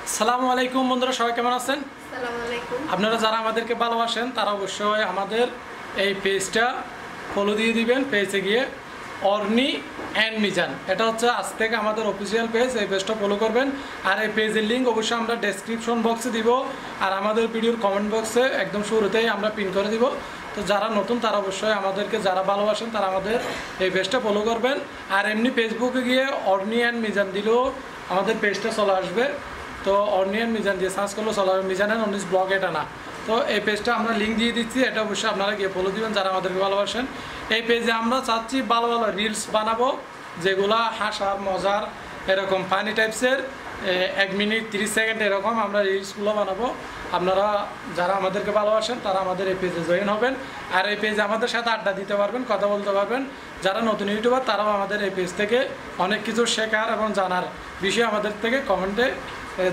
আসসালামু আলাইকুম বন্ধুরা, সবাই কেমন আছেন? আসসালামু আলাইকুম। আপনারা যারা আমাদেরকে ভালোবাসেন তারা অবশ্যই আমাদের এই পেজটা ফলো দিয়ে দিবেন। পেজে গিয়ে অর্নি অ্যান্ড মিজান, এটা হচ্ছে আজ থেকে আমাদের অফিসিয়াল পেজ। এই পেজটা ফলো করবেন। আর এই পেজের লিঙ্ক অবশ্যই আমরা ডেসক্রিপশন বক্সে দিব, আর আমাদের ভিডিওর কমেন্ট বক্সে একদম শুরুতেই আমরা পিন করে দিব। তো যারা নতুন তারা অবশ্যই আমাদেরকে, যারা ভালোবাসেন তারা আমাদের এই পেজটা ফলো করবেন। আর এমনি ফেসবুকে গিয়ে অর্নি অ্যান্ড মিজান দিলেও আমাদের পেজটা চলে আসবে। তো অর্নি অ্যান্ড মিজান দিয়ে সার্চ করলেও চলে আসবে, মিজান অ্যান্ড অর্নিস ব্লগ এটা না। তো এই পেজটা আমরা লিঙ্ক দিয়ে দিচ্ছি, এটা অবশ্যই আপনারা গিয়ে ফলো দিবেন যারা আমাদেরকে ভালোবাসেন। এই পেজে আমরা চাচ্ছি ভালো ভালো রিলস বানাবো, যেগুলা হাসার মজার এরকম ফানি টাইপসের, 1 মিনিট 30 সেকেন্ড এরকম আমরা রিলসগুলো বানাবো। আপনারা যারা আমাদেরকে ভালোবাসেন তারা আমাদের এই পেজে জয়েন হবেন, আর এই পেজে আমাদের সাথে আড্ডা দিতে পারবেন, কথা বলতে পারবেন। যারা নতুন ইউটিউবার তারাও আমাদের এই পেজ থেকে অনেক কিছু শেখার এবং জানার বিষয় আমাদের থেকে কমেন্টে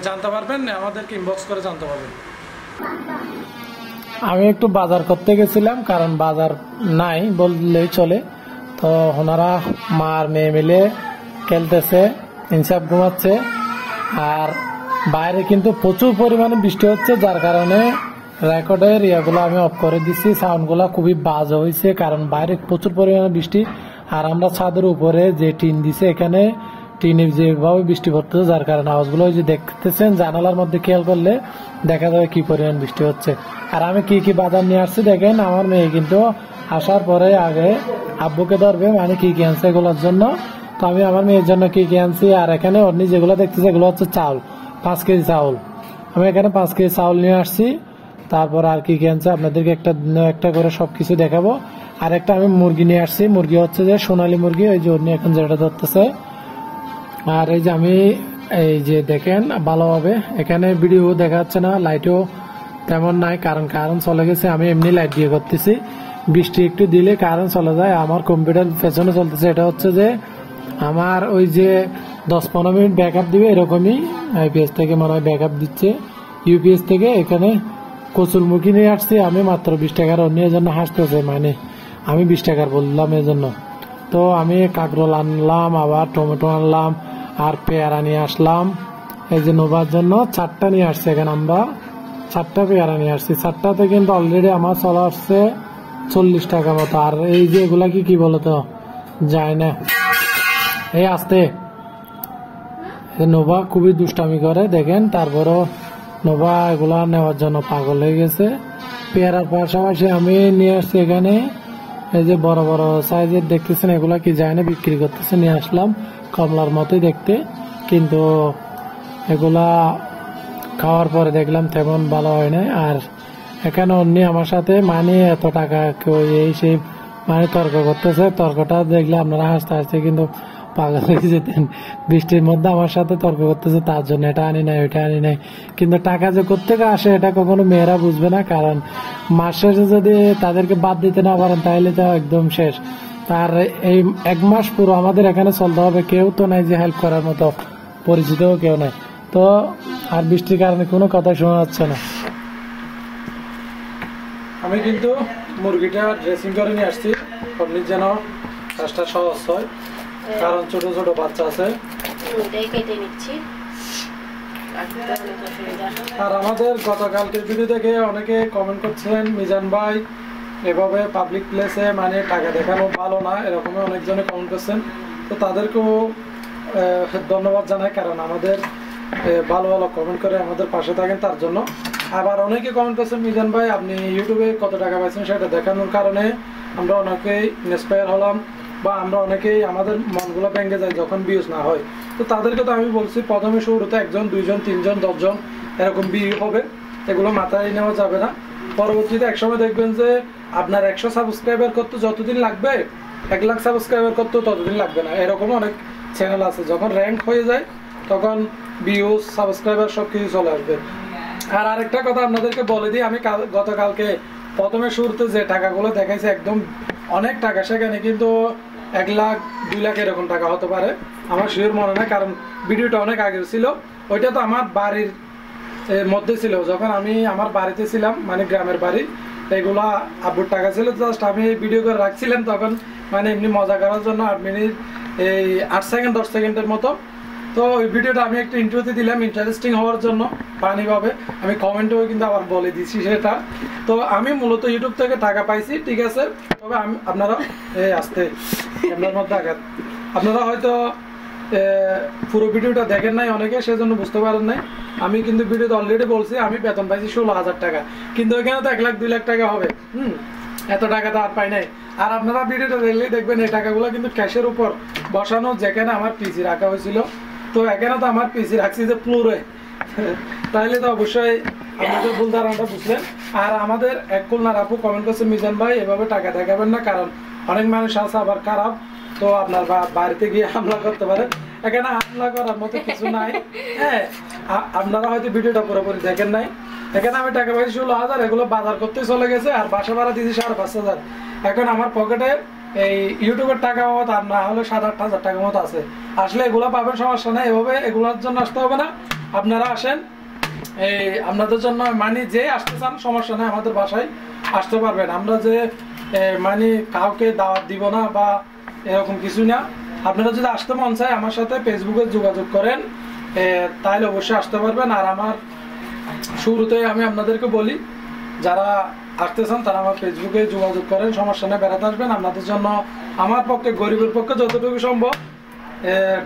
জানতে পারবেন, আমাদেরকে ইনবক্স করে জানতে পারবেন। আমি একটু বাজার করতে গেছিলাম, কারণ বাজার নাই বললেই চলে। তো ওনারা মার মেয়ে মিলে খেলতেছে, ইনসাফ ঘুমাচ্ছে, আর বাইরে কিন্তু প্রচুর পরিমাণে বৃষ্টি হচ্ছে, যার কারণে রেকর্ডের ইয়াগুলো আমি অফ করে দিচ্ছি। সাউন্ডগুলো খুবই বাজে হয়েছে, কারণ বাইরে প্রচুর পরিমাণে বৃষ্টি। আর আমরা ছাদের উপরে যে টিন দিছে, এখানে টিনে যেভাবে বৃষ্টি পড়তেছে, যার কারণে আওয়াজগুলো ওই যে দেখতেছেন জানালার মধ্যে খেয়াল করলে দেখা যাবে কি পরিমাণ বৃষ্টি হচ্ছে। আর আমি কি কি বাজার নিয়ে আসছি দেখেন। আমার মেয়ে কিন্তু আসার পরে আগে আব্বুকে ধরবে, মানে কি কি আনছে এগুলোর জন্য। তো আমি আমার মেয়ের জন্য কি কি আনছি, আর এখানে অন্য যেগুলো দেখতেছে এগুলো হচ্ছে চাউল, 5 কেজি চাউল। আমি এখানে 5 কেজি চাউল নিয়ে আসছি। তারপর আর কি কি আনছে আপনাদেরকে একটা করে সবকিছু দেখাবো। আর একটা আমি মুরগি নিয়ে আসছি, মুরগি হচ্ছে যে সোনালী মুরগি, ওই যে অন্য এখন যেটা ধরতেছে। আর এই যে আমি এই যে দেখেন ভালোভাবে এখানে ভিডিও দেখা যাচ্ছে না, লাইটও তেমন নাই, কারণ চলে গেছে। আমি এমনি লাইট দিয়ে করতেছি, বৃষ্টি একটু দিলে কারেন্ট চলে যায়। আমার কম্পিউটার পেছনে চলতেছে, এটা হচ্ছে যে আমার ওই যে 10-15 মিনিট ব্যাকআপ দিবে, এরকমই আইপিএস থেকে মনে হয় ব্যাকআপ দিচ্ছে, ইউপিএস থেকে। এখানে কচুর মুখী নিয়ে আসছি আমি মাত্র 20 টাকার, অন্য জন্য হাসতেছে, মানে আমি 20 টাকার বললাম এই জন্য। তো আমি কাঁকরোল আনলাম, আবার টমেটো আনলাম, আর পেয়ারা নিয়ে আসলাম। এই যে নোবার জন্য 4টা নিয়ে আসছে, এখানে আমরা 4টা পেয়ারা নিয়ে আসছি। 4টাতে কিন্তু অলরেডি আমার চলে আসছে 40 টাকা মতো। আর এই যে এগুলা কি বলতো যায় না, এই আসতে নোভা খুবই দুষ্টামি করে দেখেন। তারপরও নোভা এগুলা নেওয়ার জন্য পাগল হয়ে গেছে। পেয়ারার পাশাপাশি আমি নিয়ে আসছি এখানে এই যে বড় বড় সাইজের দেখতেছেন, এগুলা কি যায় না, বিক্রি করতেছে, নিয়ে আসলাম। কমলার মতোই দেখতে, কিন্তু এগুলা খাওয়ার পরে দেখলাম তেমন ভালো হয় না। আর এখানে অন্য আমার সাথে মানে এত টাকা এই সেই মানে তর্ক করতেছে। তর্কটা দেখলে আপনারা হাসতে হাসতে কিন্তু পাগল হয়ে যেতেন। বৃষ্টির মধ্যে আমার সাথে তর্ক করতেছে, তার জন্য এটা আনি নাই, ওইটা আনি নাই। কিন্তু টাকা যে কোত্থেকে আসে এটা কখনো মেয়েরা বুঝবে না, কারণ মাস শেষে যদি তাদেরকে বাদ দিতে না পারেন তাহলে তো একদম শেষ। তার এই 1 মাস পুরো আমাদের এখানে চলতে হবে, কেউ তো নাই যে হেল্প করার মতো, পরিচিতও কেউ নাই। তো আর বৃষ্টির কারণে কোনো কথা শোনা যাচ্ছে না। আমি কিন্তু মুরগিটা ড্রেসিং করে নিয়ে আসছি, আপনি যেন কাজটা সহজ হয়, কারণ ছোট ছোট বাচ্চা আছে। আর আমাদের গতকালকের ভিডিও দেখে অনেকে কমেন্ট করছেন, মিজান ভাই এভাবে পাবলিক প্লেসে মানে টাকা দেখানো ভালো না, এরকমই অনেকজনে কমেন্ট করছেন। তো তাদেরকেও ধন্যবাদ জানাই, কারণ আমাদের ভালো ভালো কমেন্ট করে আমাদের পাশে থাকেন তার জন্য। আবার অনেকে কমেন্ট করছেন, মিজান ভাই আপনি ইউটিউবে কত টাকা পাইছেন সেটা দেখানোর কারণে আমরা অনেকেই ইন্সপায়ার হলাম, বা আমরা অনেকেই আমাদের মনগুলো ভেঙে যায় যখন ভিউজ না হয়। তো তাদেরকে তো আমি বলছি, প্রথমে শুরুতে 1 জন 2 জন 3 জন 10 জন এরকম ভিউ হবে, এগুলো মাথায় নেওয়া যাবে না। পরবর্তীতে একসময় দেখবেন যে আপনার 100 সাবস্ক্রাইবার করতে যতদিন লাগবে, 1 লাখ সাবস্ক্রাইবার করতেও ততদিন লাগবে না। এরকম অনেক চ্যানেল আছে, যখন র্যাঙ্ক হয়ে যায় তখন ভিউজ সাবস্ক্রাইবার সব কিছু চলে আসবে। আর আরেকটা কথা আপনাদেরকে বলে দিই, আমি গতকালকে প্রথমে শুরুতে যে টাকাগুলো দেখাইছি একদম অনেক টাকা, সেখানে কিন্তু 1 লাখ 2 লাখ এরকম টাকা হতে পারে, আমার শিওর মনে নাই, কারণ ভিডিওটা অনেক আগে ছিল। ওইটা তো আমার বাড়ির মধ্যে ছিল, যখন আমি আমার বাড়িতে ছিলাম, মানে গ্রামের বাড়ি, এগুলা আব্বুর টাকা ছিল। জাস্ট আমি ভিডিও করে রাখছিলাম তখন, মানে এমনি মজা করার জন্য 8 মিনিট এই 8 সেকেন্ড 10 সেকেন্ডের মতো। তো এই ভিডিওটা আমি একটা ইন্ট্রোতে দিলাম ইন্টারেস্টিং হওয়ার জন্য, ফানি ভাবে। আমি কমেন্টেও কিন্তু আবার বলে দিছি সেটা। তো আমি মূলত ইউটিউব থেকে টাকা পাইছি, ঠিক আছে। তবে আপনারা আসতে আপনার মধ্যে আঘাত, আপনারা হয়তো পুরো ভিডিওটা দেখেন নাই অনেকে, সেজন্য বুঝতে পারেন নাই। আমি কিন্তু ভিডিওতে অলরেডি বলছি আমি বেতন পাইছি 16,000 টাকা, কিন্তু এখানে তো 1 লাখ 2 লাখ টাকা হবে। এত টাকা তো আর পাই নাই। আর আপনারা ভিডিওটা দেখলেই দেখবেন এই টাকাগুলো কিন্তু ক্যাশের উপর বসানো, যেখানে আমার পিসি রাখা হয়েছিল। তো এখানে তো আমার পিসি রাখছি যে ফ্লোরে, তাইলে তো অবশ্যই আপনাদের ভুল ধারণাটা বুঝলেন। আর আমাদের এক খুলনার আপু কমেন্ট করছে, মিজান ভাই এভাবে টাকা দেখাবেন না, কারণ অনেক মানুষ আছে আবার খারাপ, তো আপনার বাড়িতে গিয়ে হামলা করতে পারে। এখানে হামলা করার মতো কিছু নাই। হ্যাঁ, আপনারা হয়তো ভিডিওটা পুরোপুরি দেখেন নাই। এখানে আমি টাকা পাইছি 16,000, এগুলো বাজার করতে চলে গেছে, আর বাসা ভাড়া দিয়েছি 5,500। এখন আমার পকেটে এই ইউটিউবের টাকা মতো আর না হলে 7-8 হাজার টাকা মতো আছে। আসলে এগুলো পাবেন, সমস্যা নেই। এভাবে এগুলোর জন্য আসতে হবে না, আপনারা আসেন। এই আপনাদের জন্য মানে যে আসতে চান সমস্যা নেই, আমাদের বাসায় আসতে পারবেন। আমরা যে মানে কাউকে দাওয়াত দিব না বা এরকম কিছু না। আপনারা যদি আসতে মন চায় আমার সাথে ফেসবুকে যোগাযোগ করেন, তাহলে অবশ্যই আসতে পারবেন। আর আমার শুরুতে আমি আপনাদেরকে বলি, যারা আসতে চান তারা আমার ফেসবুকে যোগাযোগ করেন, সমস্যা নেই, বেড়াতে আসবেন। আপনাদের জন্য আমার পক্ষে, গরিবের পক্ষে যতটুকু সম্ভব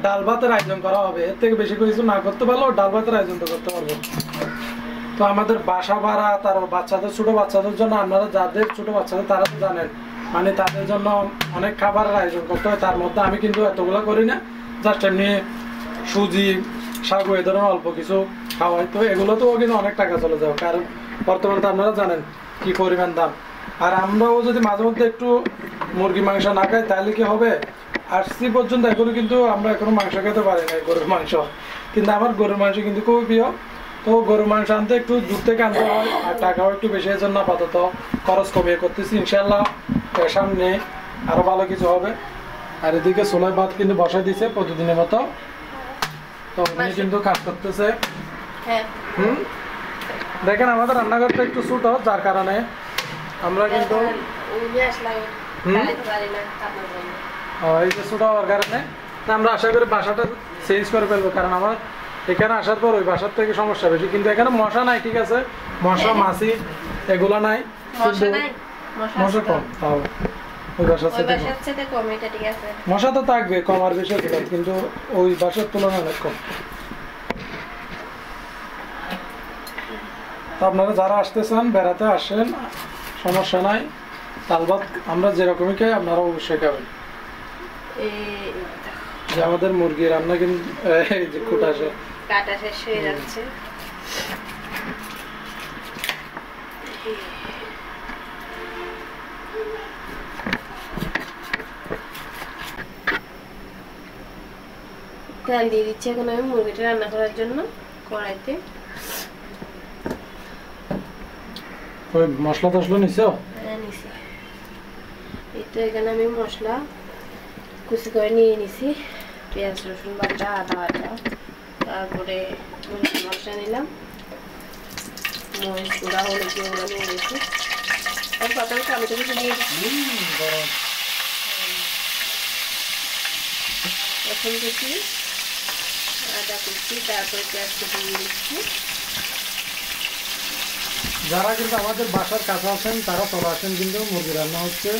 ডাল ভাতের আয়োজন করা হবে। এর থেকে বেশি কিছু না করতে পারলেও ডাল ভাতের আয়োজন তো করতে পারবো। তো আমাদের বাসা ভাড়া, তার বাচ্চাদের, ছোট বাচ্চাদের জন্য, আপনারা যাদের ছোট বাচ্চাদের তারা তো জানেন, মানে তাদের জন্য অনেক খাবারের আয়োজন করতে হয়। তার মধ্যে আমি কিন্তু এতগুলো করি না, জাস্ট এমনি সুজি, সাগু এ ধরনের অল্প কিছু খাওয়াই। তো এগুলো তো কিন্তু অনেক টাকা চলে যাবে, কারণ বর্তমানে তো আপনারা জানেন কি পরিমাণ দাম। আর আমরাও যদি মাঝে মধ্যে একটু মুরগি মাংস না খাই তাহলে কি হবে? আসছি পর্যন্ত এখনো কিন্তু আমরা এখনো মাংস খেতে পারি না, গরুর মাংস। কিন্তু আমার গরুর মাংস কিন্তু খুবই প্রিয়। তো গরুর মাংস আনতে একটু দূর থেকে আনতে হয়, আর টাকাও একটু বেশি, এর জন্য আপাতত খরচ কমিয়ে করতেছি। ইনশাল্লাহ সামনে আরো ভালো কিছু হবে। আর এদিকে ছোলার ভাত কিন্তু বসাই দিছে প্রতিদিনের মতো, তো উনি কিন্তু কাজ করতেছে। দেখেন আমাদের রান্নাঘরটা একটু ছোট, যার কারণে আমরা কিন্তু এই যে ছোট হওয়ার কারণে আমরা আশা করি বাসাটা চেঞ্জ করে ফেলবো, কারণ আমার এখানে আসার পর ওই বাসার থেকে সমস্যা বেশি। কিন্তু এখানে মশা নাই, ঠিক আছে, মশা মাছি এগুলো নাই, মশা কম, তাও ওই বাসার থেকে মশা তো থাকবে কম আর বেশি, কিন্তু ওই বাসার তুলনায় অনেক কম। তো আপনারা যারা আসতে চান বেড়াতে আসেন, সমস্যা নাই। ডাল ভাত আমরা যেরকমই খাই আপনারা অবশ্যই খাবেন। যে আমাদের মুরগি রান্না কিন্তু এই যে কাটা শেষ হয়ে যাচ্ছে। তেল দিয়ে দিচ্ছি এখন আমি মুরগিটা রান্না করার জন্য কড়াইতে। মশলা টসলা নিছো? হ্যাঁ নিছি। এই তো এখানে আমি মশলা কুচি করে নিয়ে নিছি, পেঁয়াজ রসুন বাটা, আদা বাটা, তারপরে মশলা নিলাম, মরিচ গুঁড়া, হলুদ গুঁড়া নিয়ে নিয়েছি। আর প্রথমে টমেটো কুচি দিয়ে দিচ্ছি, রসুন কুচি, আদা কুচি, তারপরে পেঁয়াজ কুচি দিয়ে দিচ্ছি। যারা কিন্তু আমাদের বাসার কাছে আছেন তারা চলে আসেন, কিন্তু মুরগি রান্না হচ্ছে,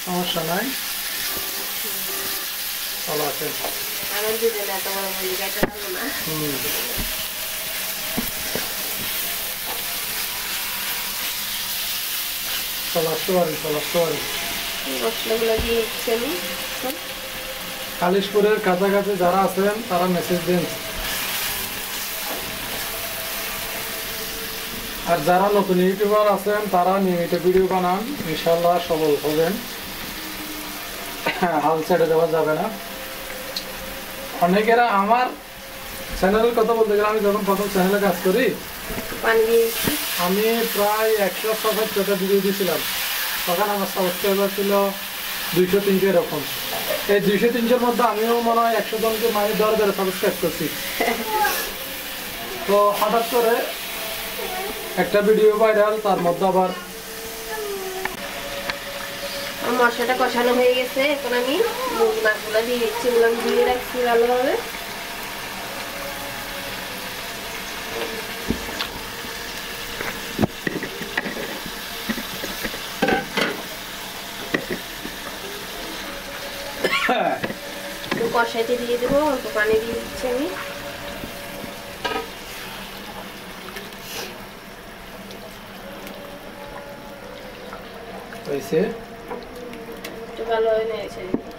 সমস্যা নাই, চলে আসেন। আমার দুজনে এত বড় মুরগি কাটা যাবে না। চলে আসতে পারি, চলে আসতে পারি। মশলাগুলো দিয়ে দিচ্ছি আমি। কালিশপুরের কাছাকাছি যারা আছেন তারা মেসেজ দিন। আর যারা নতুন ইউটিউবার আছেন তারা নিয়মিত ভিডিও বানান, ইনশাল্লাহ সফল হবেন, হাল ছেড়ে দেওয়া যাবে না। অনেকেরা আমার চ্যানেলের কথা বলতে গেলে, আমি যখন প্রথম চ্যানেলে কাজ করি আমি প্রায় 170টা ভিডিও দিয়েছিলাম, তখন আমার সাবস্ক্রাইবার ছিল 200-300 এরকম। এই 200-300-র মধ্যে আমিও মনে হয় 100 জনকে মানে দরে সাবস্ক্রাইব করছি। তো হঠাৎ করে একটা ভিডিও ভাইরাল, তার মধ্যে আবার মশলাটা কষানো হয়ে গেছে। এখন আমি মুরগি মাছগুলো দিয়ে দিচ্ছি, এগুলো আমি দিয়ে রাখছি ভালোভাবে। একটু কষাইতে দিয়ে দেবো, অল্প পানি দিয়ে দিচ্ছি আমি। একটু ভালো নেড়ে ছেড়ে দিই।